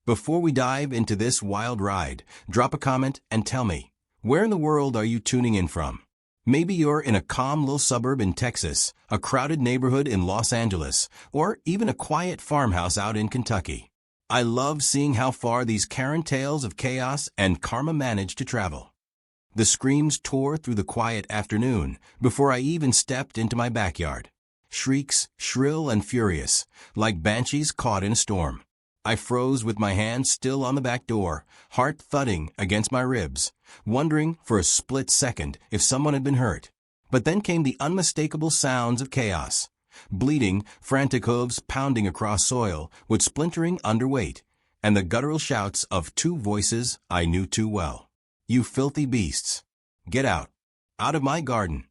Before we dive into this wild ride, drop a comment and tell me, where in the world are you tuning in from? Maybe you're in a calm little suburb in Texas, a crowded neighborhood in Los Angeles, or even a quiet farmhouse out in Kentucky. I love seeing how far these Karen tales of chaos and karma manage to travel. The screams tore through the quiet afternoon before I even stepped into my backyard. Shrieks, shrill and furious, like banshees caught in a storm. I froze with my hand still on the back door, heart thudding against my ribs, wondering for a split second if someone had been hurt. But then came the unmistakable sounds of chaos. Bleeding, frantic hooves pounding across soil with splintering underweight, and the guttural shouts of two voices I knew too well. "You filthy beasts! Get out! Out of my garden!"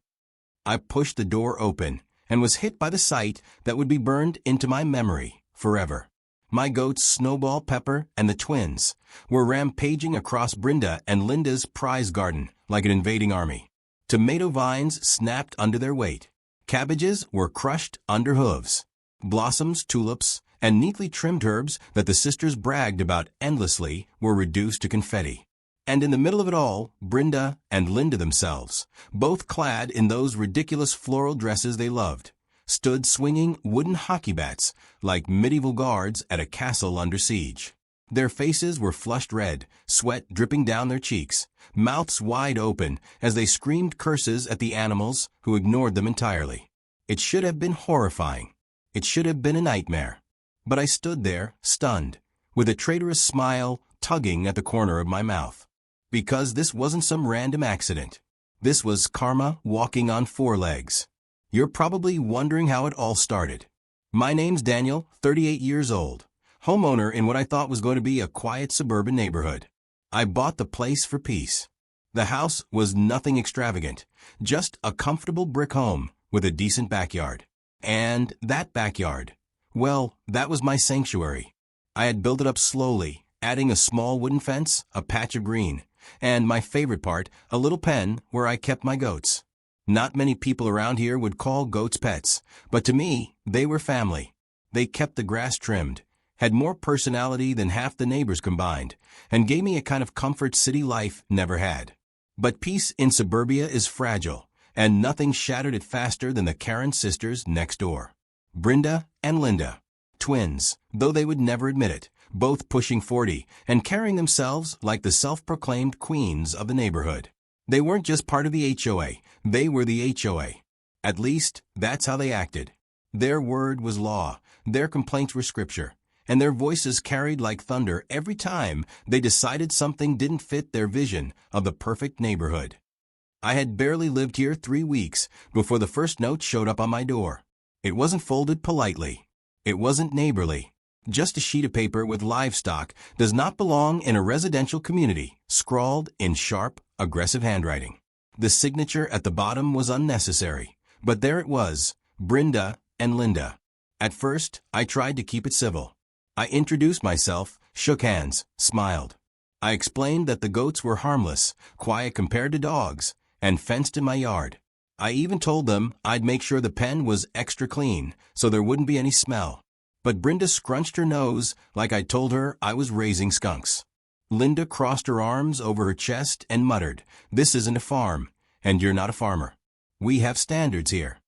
I pushed the door open and was hit by the sight that would be burned into my memory forever. My goats Snowball, Pepper, and the twins were rampaging across Brenda and Linda's prize garden like an invading army. Tomato vines snapped under their weight. Cabbages were crushed under hooves. Blossoms, tulips, and neatly trimmed herbs that the sisters bragged about endlessly were reduced to confetti. And in the middle of it all, Brenda and Linda themselves, both clad in those ridiculous floral dresses they loved, stood swinging wooden hockey bats like medieval guards at a castle under siege. Their faces were flushed red, sweat dripping down their cheeks, mouths wide open as they screamed curses at the animals who ignored them entirely. It should have been horrifying. It should have been a nightmare. But I stood there, stunned, with a traitorous smile tugging at the corner of my mouth. Because this wasn't some random accident. This was karma walking on four legs. You're probably wondering how it all started. My name's Daniel, 38 years old, homeowner in what I thought was going to be a quiet suburban neighborhood. I bought the place for peace. The house was nothing extravagant, just a comfortable brick home with a decent backyard. And that backyard, well, that was my sanctuary. I had built it up slowly, adding a small wooden fence, a patch of green, and my favorite part, a little pen where I kept my goats. Not many people around here would call goats pets, but to me, they were family. They kept the grass trimmed, had more personality than half the neighbors combined, and gave me a kind of comfort city life never had. But peace in suburbia is fragile, and nothing shattered it faster than the Karen sisters next door. Brenda and Linda, twins, though they would never admit it, both pushing 40 and carrying themselves like the self-proclaimed queens of the neighborhood. They weren't just part of the HOA, they were the HOA. At least, that's how they acted. Their word was law, their complaints were scripture, and their voices carried like thunder every time they decided something didn't fit their vision of the perfect neighborhood. I had barely lived here 3 weeks before the first note showed up on my door. It wasn't folded politely. It wasn't neighborly. Just a sheet of paper with livestock does not belong in a residential community, scrawled in sharp, aggressive handwriting. The signature at the bottom was unnecessary, but there it was, Brenda and Linda. At first, I tried to keep it civil. I introduced myself, shook hands, smiled. I explained that the goats were harmless, quiet compared to dogs, and fenced in my yard. I even told them I'd make sure the pen was extra clean, so there wouldn't be any smell. But Brenda scrunched her nose like I'd told her I was raising skunks. Linda crossed her arms over her chest and muttered, "This isn't a farm, and you're not a farmer. We have standards here."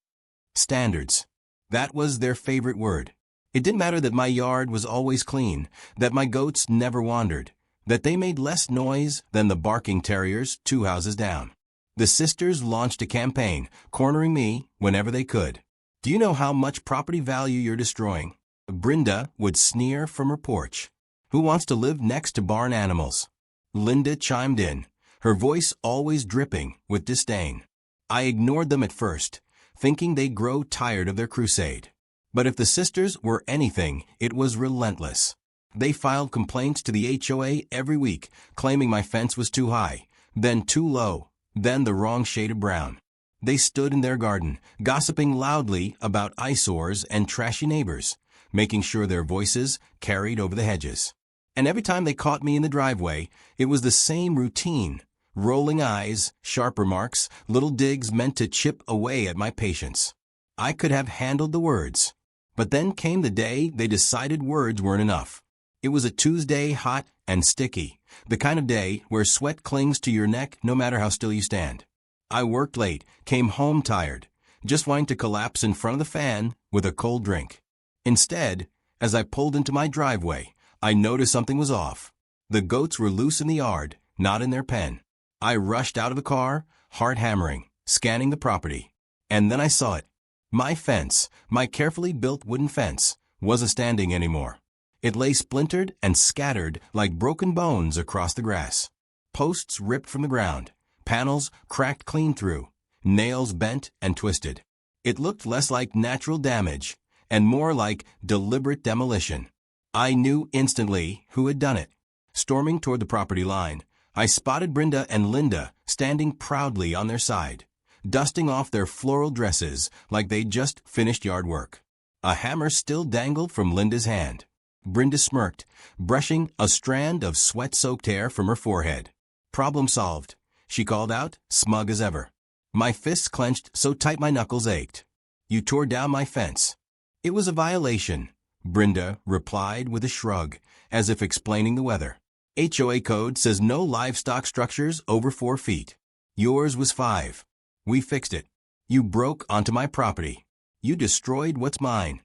Standards. That was their favorite word. It didn't matter that my yard was always clean, that my goats never wandered, that they made less noise than the barking terriers 2 houses down. The sisters launched a campaign, cornering me whenever they could. "Do you know how much property value you're destroying?" Brenda would sneer from her porch. "Who wants to live next to barn animals?" Linda chimed in, her voice always dripping with disdain. I ignored them at first, thinking they'd grow tired of their crusade. But if the sisters were anything, it was relentless. They filed complaints to the HOA every week, claiming my fence was too high, then too low, then the wrong shade of brown. They stood in their garden, gossiping loudly about eyesores and trashy neighbors, making sure their voices carried over the hedges. And every time they caught me in the driveway, it was the same routine. Rolling eyes, sharp remarks, little digs meant to chip away at my patience. I could have handled the words. But then came the day they decided words weren't enough. It was a Tuesday, hot and sticky, the kind of day where sweat clings to your neck no matter how still you stand. I worked late, came home tired, just wanting to collapse in front of the fan with a cold drink. Instead, as I pulled into my driveway, I noticed something was off. The goats were loose in the yard, not in their pen. I rushed out of the car, heart hammering, scanning the property. And then I saw it. My fence, my carefully built wooden fence, wasn't standing anymore. It lay splintered and scattered like broken bones across the grass. Posts ripped from the ground, panels cracked clean through, nails bent and twisted. It looked less like natural damage and more like deliberate demolition. I knew instantly who had done it. Storming toward the property line, I spotted Brenda and Linda standing proudly on their side, dusting off their floral dresses like they'd just finished yard work. A hammer still dangled from Linda's hand. Brenda smirked, brushing a strand of sweat-soaked hair from her forehead. "Problem solved," she called out, smug as ever. My fists clenched so tight my knuckles ached. "You tore down my fence." "It was a violation," Brenda replied with a shrug, as if explaining the weather. "HOA code says no livestock structures over 4 feet. Yours was 5. We fixed it. You broke onto my property. You destroyed what's mine."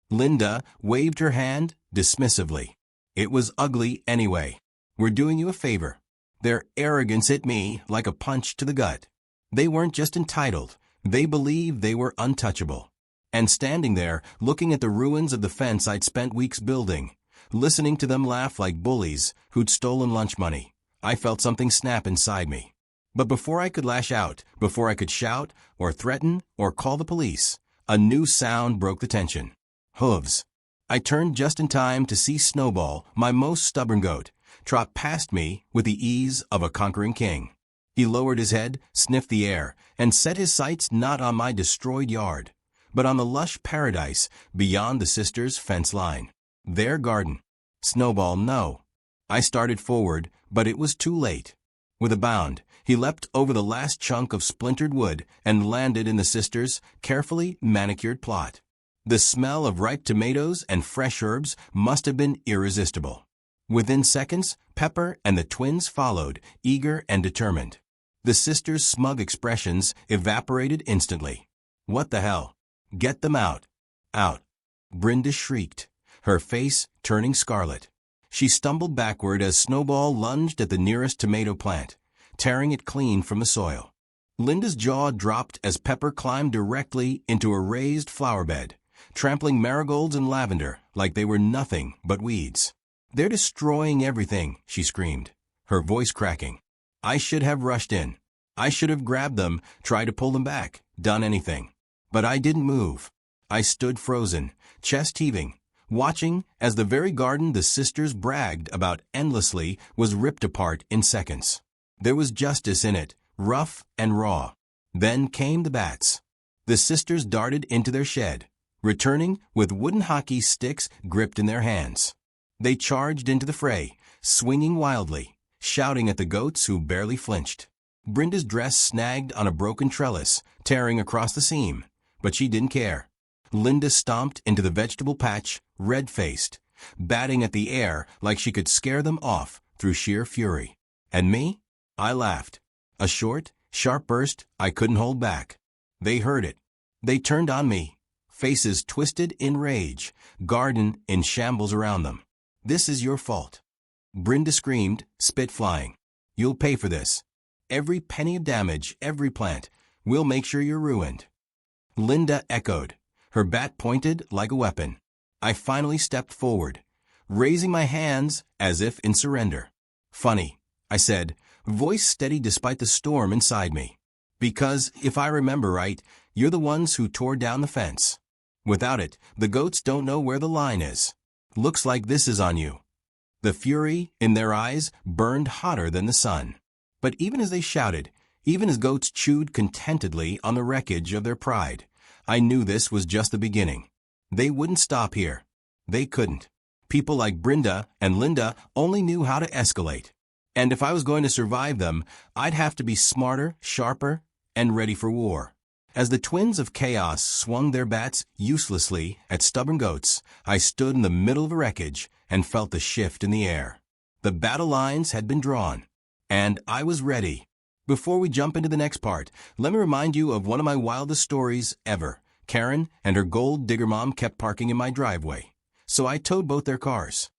Linda waved her hand dismissively. "It was ugly anyway. We're doing you a favor." Their arrogance hit me like a punch to the gut. They weren't just entitled, they believed they were untouchable. And standing there, looking at the ruins of the fence I'd spent weeks building, listening to them laugh like bullies who'd stolen lunch money, I felt something snap inside me. But before I could lash out, before I could shout or threaten or call the police, a new sound broke the tension. Hooves. I turned just in time to see Snowball, my most stubborn goat, trot past me with the ease of a conquering king. He lowered his head, sniffed the air, and set his sights not on my destroyed yard, but on the lush paradise beyond the sisters' fence line. Their garden. Snowball, no. I started forward, but it was too late. With a bound, he leapt over the last chunk of splintered wood and landed in the sisters' carefully manicured plot. The smell of ripe tomatoes and fresh herbs must have been irresistible. Within seconds, Pepper and the twins followed, eager and determined. The sisters' smug expressions evaporated instantly. "What the hell? Get them out." "Out." Brenda shrieked, her face turning scarlet. She stumbled backward as Snowball lunged at the nearest tomato plant, tearing it clean from the soil. Linda's jaw dropped as Pepper climbed directly into a raised flower bed, trampling marigolds and lavender like they were nothing but weeds. "They're destroying everything," she screamed, her voice cracking. I should have rushed in. I should have grabbed them, tried to pull them back, done anything. But I didn't move. I stood frozen, chest heaving, watching as the very garden the sisters bragged about endlessly was ripped apart in seconds. There was justice in it, rough and raw. Then came the bats. The sisters darted into their shed, returning with wooden hockey sticks gripped in their hands. They charged into the fray, swinging wildly, shouting at the goats who barely flinched. Brenda's dress snagged on a broken trellis, tearing across the seam, but she didn't care. Linda stomped into the vegetable patch, red-faced, batting at the air like she could scare them off through sheer fury. And me? I laughed. A short, sharp burst I couldn't hold back. They heard it. They turned on me, faces twisted in rage, garden in shambles around them. "This is your fault." Brenda screamed, spit flying. "You'll pay for this. Every penny of damage, every plant. We'll make sure you're ruined." Linda echoed, her bat pointed like a weapon. I finally stepped forward, raising my hands as if in surrender. "Funny," I said, voice steady despite the storm inside me. "Because, if I remember right, you're the ones who tore down the fence. Without it, the goats don't know where the line is. Looks like this is on you." The fury in their eyes burned hotter than the sun. But even as they shouted, even as goats chewed contentedly on the wreckage of their pride, I knew this was just the beginning. They wouldn't stop here. They couldn't. People like Brenda and Linda only knew how to escalate. And if I was going to survive them, I'd have to be smarter, sharper, and ready for war. As the twins of chaos swung their bats uselessly at stubborn goats, I stood in the middle of the wreckage, and felt the shift in the air. The battle lines had been drawn, and I was ready. Before we jump into the next part, let me remind you of one of my wildest stories ever. Karen and her gold digger mom kept parking in my driveway, so I towed both their cars.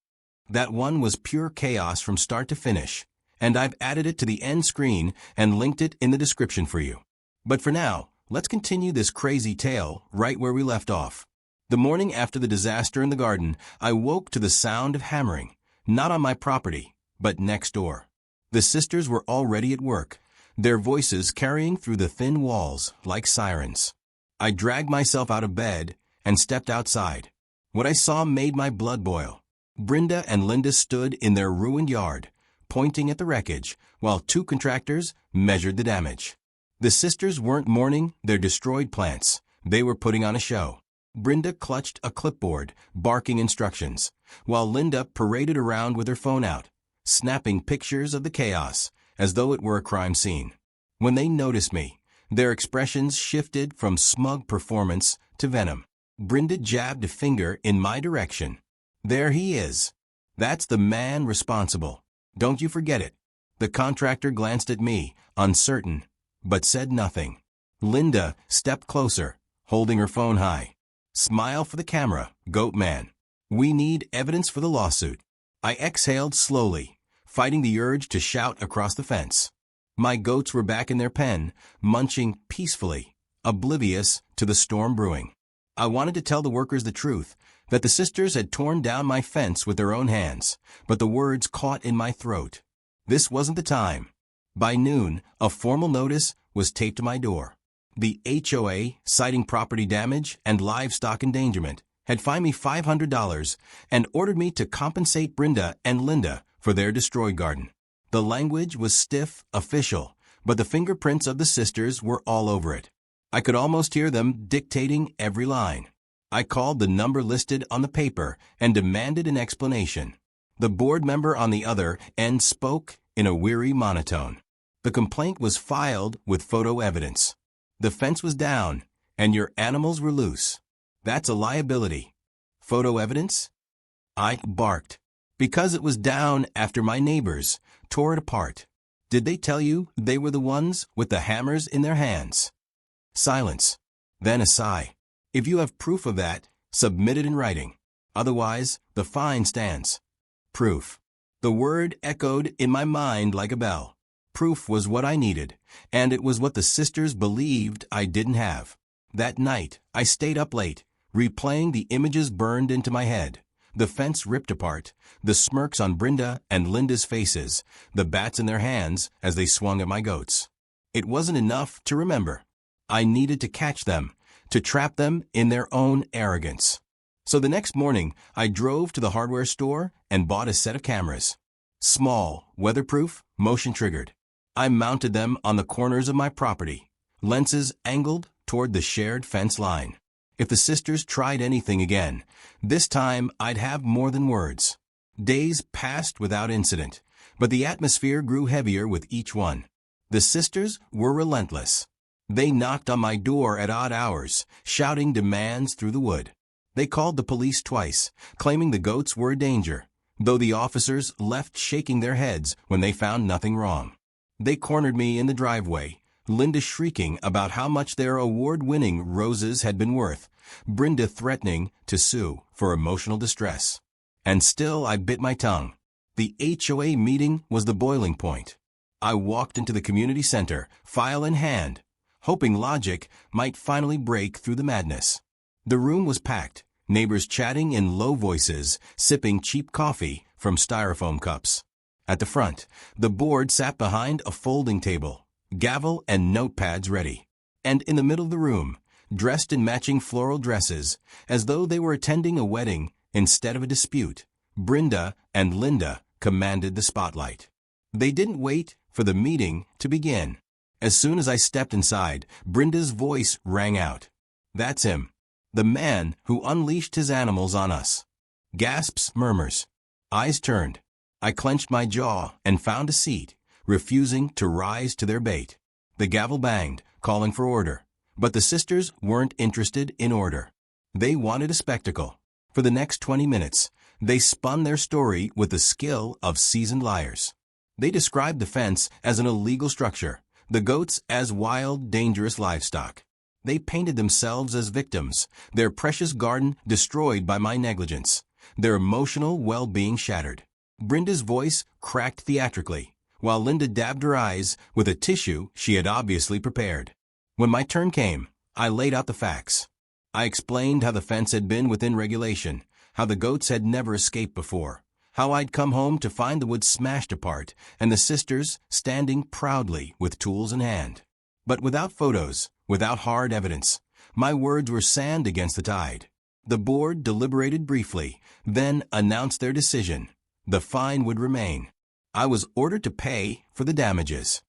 That one was pure chaos from start to finish, and I've added it to the end screen and linked it in the description for you. But for now, let's continue this crazy tale right where we left off. The morning after the disaster in the garden, I woke to the sound of hammering, not on my property, but next door. The sisters were already at work, their voices carrying through the thin walls like sirens. I dragged myself out of bed and stepped outside. What I saw made my blood boil. Brenda and Linda stood in their ruined yard, pointing at the wreckage, while two contractors measured the damage. The sisters weren't mourning their destroyed plants. They were putting on a show. Brenda clutched a clipboard, barking instructions, while Linda paraded around with her phone out, snapping pictures of the chaos as though it were a crime scene. When they noticed me, their expressions shifted from smug performance to venom. Brenda jabbed a finger in my direction. "There he is. That's the man responsible. Don't you forget it." The contractor glanced at me, uncertain, but said nothing. Linda stepped closer, holding her phone high. "Smile for the camera, goat man. We need evidence for the lawsuit." I exhaled slowly, fighting the urge to shout across the fence. My goats were back in their pen, munching peacefully, oblivious to the storm brewing. I wanted to tell the workers the truth, that the sisters had torn down my fence with their own hands, but the words caught in my throat. This wasn't the time. By noon, a formal notice was taped to my door. The HOA, citing property damage and livestock endangerment, had fined me $500 and ordered me to compensate Brenda and Linda for their destroyed garden. The language was stiff, official, but the fingerprints of the sisters were all over it. I could almost hear them dictating every line. I called the number listed on the paper and demanded an explanation. The board member on the other end spoke in a weary monotone. The complaint was filed with photo evidence. The fence was down, and your animals were loose. That's a liability. Photo evidence? I barked. Because it was down after my neighbors tore it apart. Did they tell you they were the ones with the hammers in their hands? Silence. Then a sigh. If you have proof of that, submit it in writing. Otherwise, the fine stands. Proof. The word echoed in my mind like a bell. Proof was what I needed, and it was what the sisters believed I didn't have. That night, I stayed up late, replaying the images burned into my head. The fence ripped apart, the smirks on Brenda and Linda's faces, the bats in their hands as they swung at my goats. It wasn't enough to remember. I needed to catch them, to trap them in their own arrogance. So the next morning, I drove to the hardware store and bought a set of cameras. Small, weatherproof, motion-triggered. I mounted them on the corners of my property, lenses angled toward the shared fence line. If the sisters tried anything again, this time I'd have more than words. Days passed without incident, but the atmosphere grew heavier with each one. The sisters were relentless. They knocked on my door at odd hours, shouting demands through the wood. They called the police twice, claiming the goats were a danger, though the officers left shaking their heads when they found nothing wrong. They cornered me in the driveway, Linda shrieking about how much their award-winning roses had been worth, Brenda threatening to sue for emotional distress. And still I bit my tongue. The HOA meeting was the boiling point. I walked into the community center, file in hand, hoping logic might finally break through the madness. The room was packed, neighbors chatting in low voices, sipping cheap coffee from styrofoam cups. At the front, the board sat behind a folding table, gavel and notepads ready. And in the middle of the room, dressed in matching floral dresses, as though they were attending a wedding instead of a dispute, Brenda and Linda commanded the spotlight. They didn't wait for the meeting to begin. As soon as I stepped inside, Brenda's voice rang out. "That's him. The man who unleashed his animals on us." Gasps, murmurs. Eyes turned. I clenched my jaw and found a seat, refusing to rise to their bait. The gavel banged, calling for order. But the sisters weren't interested in order. They wanted a spectacle. For the next 20 minutes, They spun their story with the skill of seasoned liars. They described the fence as an illegal structure, the goats as wild, dangerous livestock. They painted themselves as victims, their precious garden destroyed by my negligence, their emotional well-being shattered. Brenda's voice cracked theatrically, while Linda dabbed her eyes with a tissue she had obviously prepared. When my turn came, I laid out the facts. I explained how the fence had been within regulation, how the goats had never escaped before, how I'd come home to find the woods smashed apart and the sisters standing proudly with tools in hand. But without photos, without hard evidence, my words were sand against the tide. The board deliberated briefly, then announced their decision. The fine would remain. I was ordered to pay for the damages.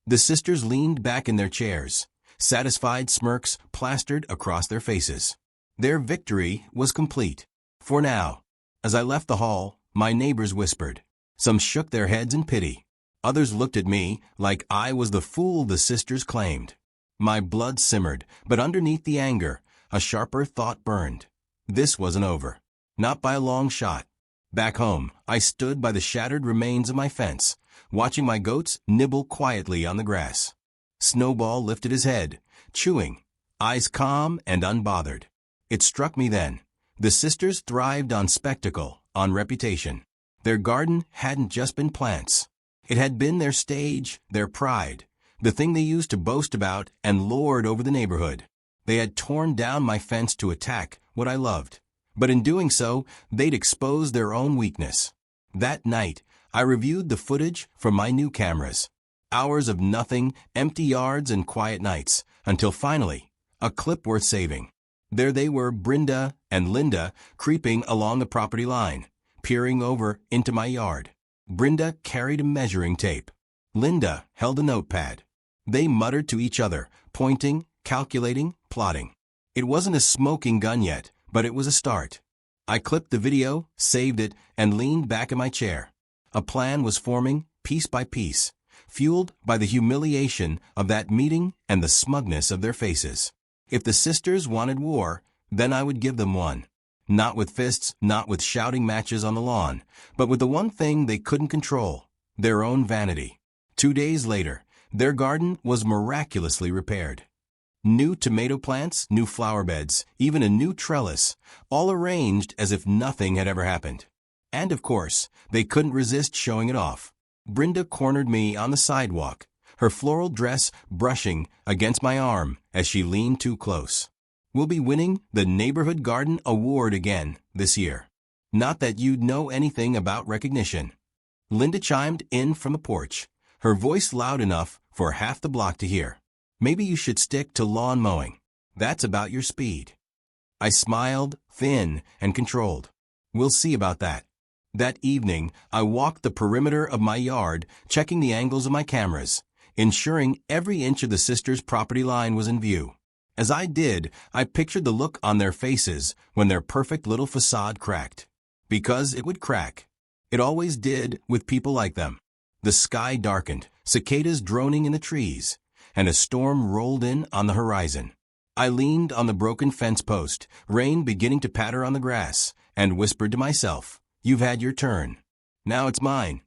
The sisters leaned back in their chairs, satisfied smirks plastered across their faces. Their victory was complete. For now. As I left the hall, my neighbors whispered. Some shook their heads in pity. Others looked at me like I was the fool the sisters claimed. My blood simmered, but underneath the anger, a sharper thought burned. This wasn't over. Not by a long shot. Back home, I stood by the shattered remains of my fence, watching my goats nibble quietly on the grass. Snowball lifted his head, chewing, eyes calm and unbothered. It struck me then. The sisters thrived on spectacle, on reputation. Their garden hadn't just been plants. It had been their stage, their pride, the thing they used to boast about and lord over the neighborhood. They had torn down my fence to attack what I loved. But in doing so, they'd exposed their own weakness. That night, I reviewed the footage from my new cameras. Hours of nothing, empty yards and quiet nights, until finally, a clip worth saving. There they were, Brenda and Linda, creeping along the property line, peering over into my yard. Brenda carried a measuring tape. Linda held a notepad. They muttered to each other, pointing, calculating, plotting. It wasn't a smoking gun yet, but it was a start. I clipped the video, saved it, and leaned back in my chair. A plan was forming, piece by piece, fueled by the humiliation of that meeting and the smugness of their faces. If the sisters wanted war, then I would give them one. Not with fists, not with shouting matches on the lawn, but with the one thing they couldn't control, their own vanity. 2 days later, their garden was miraculously repaired. New tomato plants, new flower beds, even a new trellis, all arranged as if nothing had ever happened. And of course, they couldn't resist showing it off. Brenda cornered me on the sidewalk, her floral dress brushing against my arm as she leaned too close. We'll be winning the Neighborhood Garden Award again this year. Not that you'd know anything about recognition. Linda chimed in from the porch, her voice loud enough for half the block to hear. Maybe you should stick to lawn mowing. That's about your speed. I smiled, thin and controlled. We'll see about that. That evening, I walked the perimeter of my yard, checking the angles of my cameras, ensuring every inch of the sisters' property line was in view. As I did, I pictured the look on their faces when their perfect little facade cracked. Because it would crack. It always did with people like them. The sky darkened, cicadas droning in the trees, and a storm rolled in on the horizon. I leaned on the broken fence post, rain beginning to patter on the grass, and whispered to myself, "You've had your turn. Now it's mine."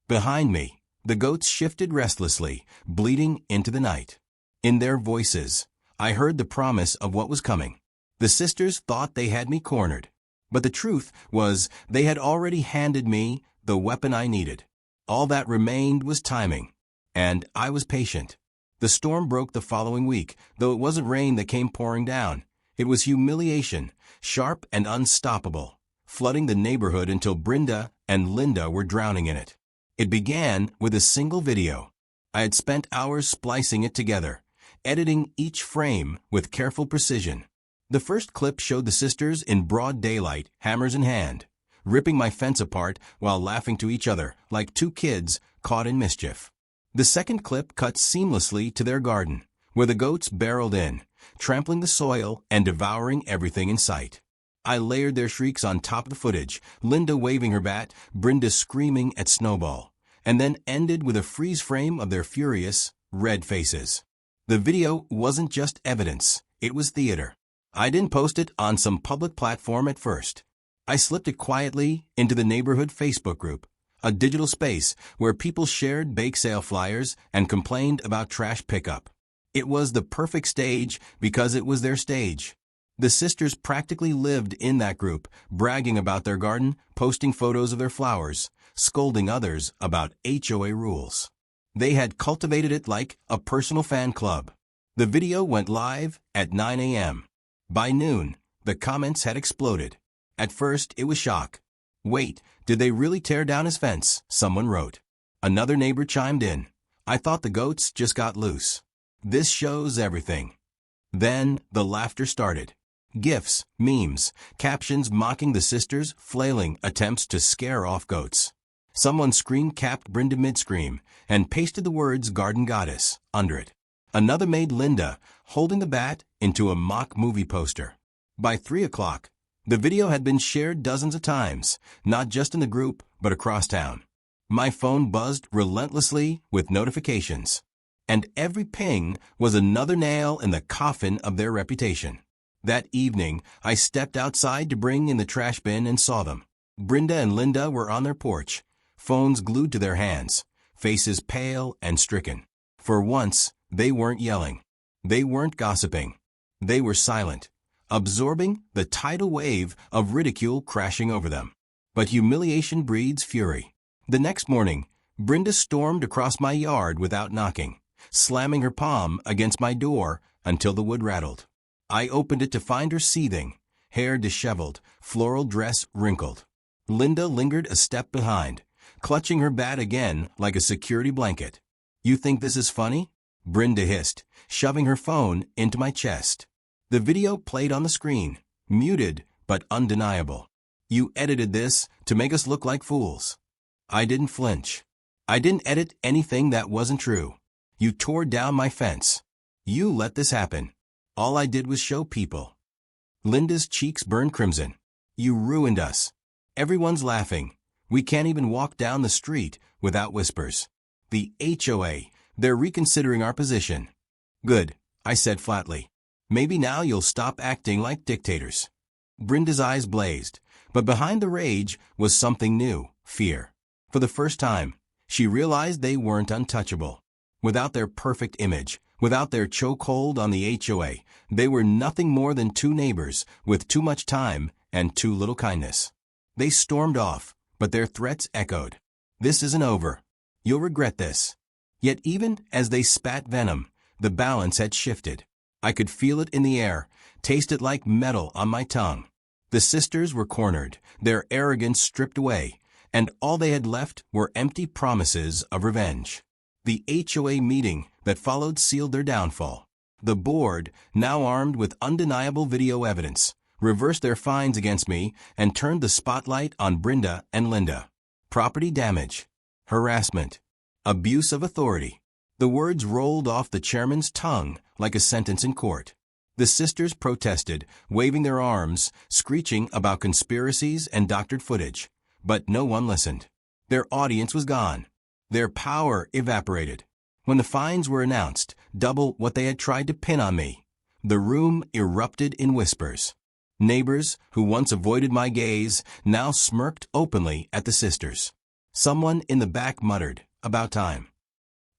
Behind me, the goats shifted restlessly, bleeding into the night. In their voices, I heard the promise of what was coming. The sisters thought they had me cornered, but the truth was they had already handed me the weapon I needed. All that remained was timing, and I was patient. The storm broke the following week, though it wasn't rain that came pouring down. It was humiliation, sharp and unstoppable, flooding the neighborhood until Brenda and Linda were drowning in it. It began with a single video. I had spent hours splicing it together, editing each frame with careful precision. The first clip showed the sisters in broad daylight, hammers in hand, ripping my fence apart while laughing to each other like two kids caught in mischief. The second clip cut seamlessly to their garden, where the goats barreled in, trampling the soil and devouring everything in sight. I layered their shrieks on top of the footage, Linda waving her bat, Brenda screaming at Snowball, and then ended with a freeze frame of their furious, red faces. The video wasn't just evidence, it was theater. I didn't post it on some public platform at first. I slipped it quietly into the neighborhood Facebook group, a digital space where people shared bake sale flyers and complained about trash pickup. It was the perfect stage because it was their stage. The sisters practically lived in that group, bragging about their garden, posting photos of their flowers, scolding others about HOA rules. They had cultivated it like a personal fan club. The video went live at 9 a.m. By noon, the comments had exploded. At first, it was shock. "Wait, did they really tear down his fence?" someone wrote. Another neighbor chimed in. "I thought the goats just got loose." This shows everything. Then, the laughter started. GIFs, memes, captions mocking the sisters, flailing attempts to scare off goats. Someone screen-capped Brenda mid-scream and pasted the words "Garden Goddess" under it. Another made Linda, holding the bat, into a mock movie poster. By 3 o'clock, the video had been shared dozens of times, not just in the group, but across town. My phone buzzed relentlessly with notifications. And every ping was another nail in the coffin of their reputation. That evening, I stepped outside to bring in the trash bin and saw them. Brenda and Linda were on their porch, phones glued to their hands, faces pale and stricken. For once, they weren't yelling. They weren't gossiping. They were silent, absorbing the tidal wave of ridicule crashing over them. But humiliation breeds fury. The next morning, Brenda stormed across my yard without knocking, slamming her palm against my door until the wood rattled. I opened it to find her seething, hair disheveled, floral dress wrinkled. Linda lingered a step behind, clutching her bat again like a security blanket. "You think this is funny?" Brenda hissed, shoving her phone into my chest. The video played on the screen, muted but undeniable. "You edited this to make us look like fools." I didn't flinch. I didn't edit anything that wasn't true. "You tore down my fence. You let this happen." All I did was show people. Linda's cheeks burned crimson. "You ruined us. Everyone's laughing. We can't even walk down the street without whispers. The HOA, they're reconsidering our position." "Good," I said flatly. "Maybe now you'll stop acting like dictators." Brenda's eyes blazed, but behind the rage was something new, fear. For the first time, she realized they weren't untouchable. Without their perfect image, without their chokehold on the HOA, they were nothing more than two neighbors with too much time and too little kindness. They stormed off, but their threats echoed. "This isn't over. You'll regret this." Yet even as they spat venom, the balance had shifted. I could feel it in the air, taste it like metal on my tongue. The sisters were cornered, their arrogance stripped away, and all they had left were empty promises of revenge. The HOA meeting that followed sealed their downfall. The board, now armed with undeniable video evidence, reversed their fines against me and turned the spotlight on Brenda and Linda. Property damage, harassment, abuse of authority. The words rolled off the chairman's tongue like a sentence in court. The sisters protested, waving their arms, screeching about conspiracies and doctored footage. But no one listened. Their audience was gone. Their power evaporated. When the fines were announced, double what they had tried to pin on me, the room erupted in whispers. Neighbors, who once avoided my gaze, now smirked openly at the sisters. Someone in the back muttered, "About time."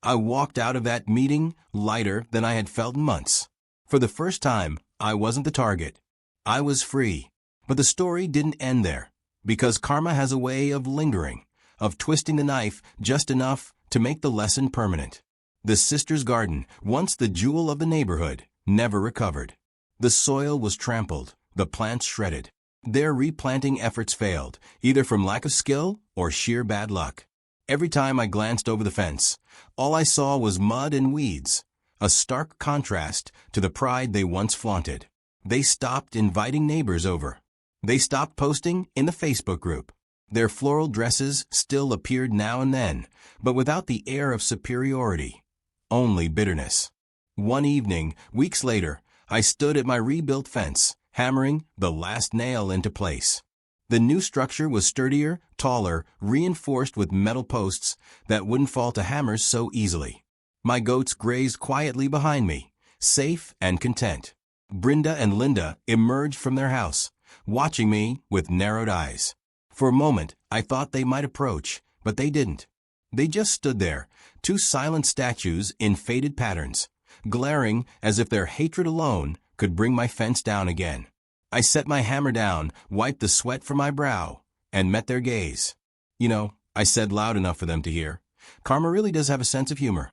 I walked out of that meeting lighter than I had felt in months. For the first time, I wasn't the target. I was free. But the story didn't end there, because karma has a way of lingering, of twisting the knife just enough to make the lesson permanent. The sisters' garden, once the jewel of the neighborhood, never recovered. The soil was trampled, the plants shredded. Their replanting efforts failed, either from lack of skill or sheer bad luck. Every time I glanced over the fence, all I saw was mud and weeds, a stark contrast to the pride they once flaunted. They stopped inviting neighbors over. They stopped posting in the Facebook group. Their floral dresses still appeared now and then, but without the air of superiority, only bitterness. One evening, weeks later, I stood at my rebuilt fence, hammering the last nail into place. The new structure was sturdier, taller, reinforced with metal posts that wouldn't fall to hammers so easily. My goats grazed quietly behind me, safe and content. Brenda and Linda emerged from their house, watching me with narrowed eyes. For a moment, I thought they might approach, but they didn't. They just stood there, two silent statues in faded patterns, glaring as if their hatred alone could bring my fence down again. I set my hammer down, wiped the sweat from my brow, and met their gaze. "You know," I said loud enough for them to hear, "Karma really does have a sense of humor."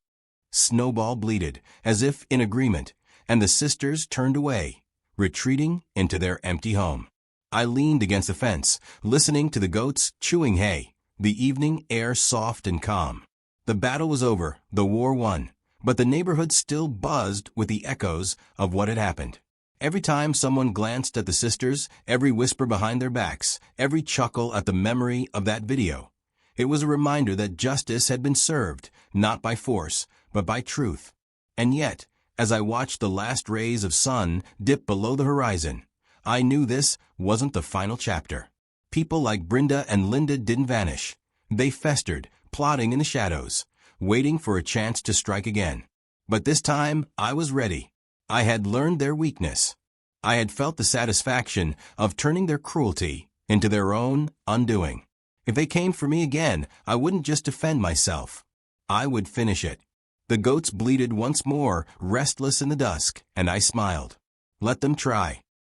Snowball bleated, as if in agreement, and the sisters turned away, retreating into their empty home. I leaned against the fence, listening to the goats chewing hay, the evening air soft and calm. The battle was over, the war won, but the neighborhood still buzzed with the echoes of what had happened. Every time someone glanced at the sisters, every whisper behind their backs, every chuckle at the memory of that video, it was a reminder that justice had been served, not by force, but by truth. And yet, as I watched the last rays of sun dip below the horizon, I knew this wasn't the final chapter. People like Brenda and Linda didn't vanish. They festered, plotting in the shadows, waiting for a chance to strike again. But this time, I was ready. I had learned their weakness. I had felt the satisfaction of turning their cruelty into their own undoing. If they came for me again, I wouldn't just defend myself. I would finish it. The goats bleated once more, restless in the dusk, and I smiled. Let them try.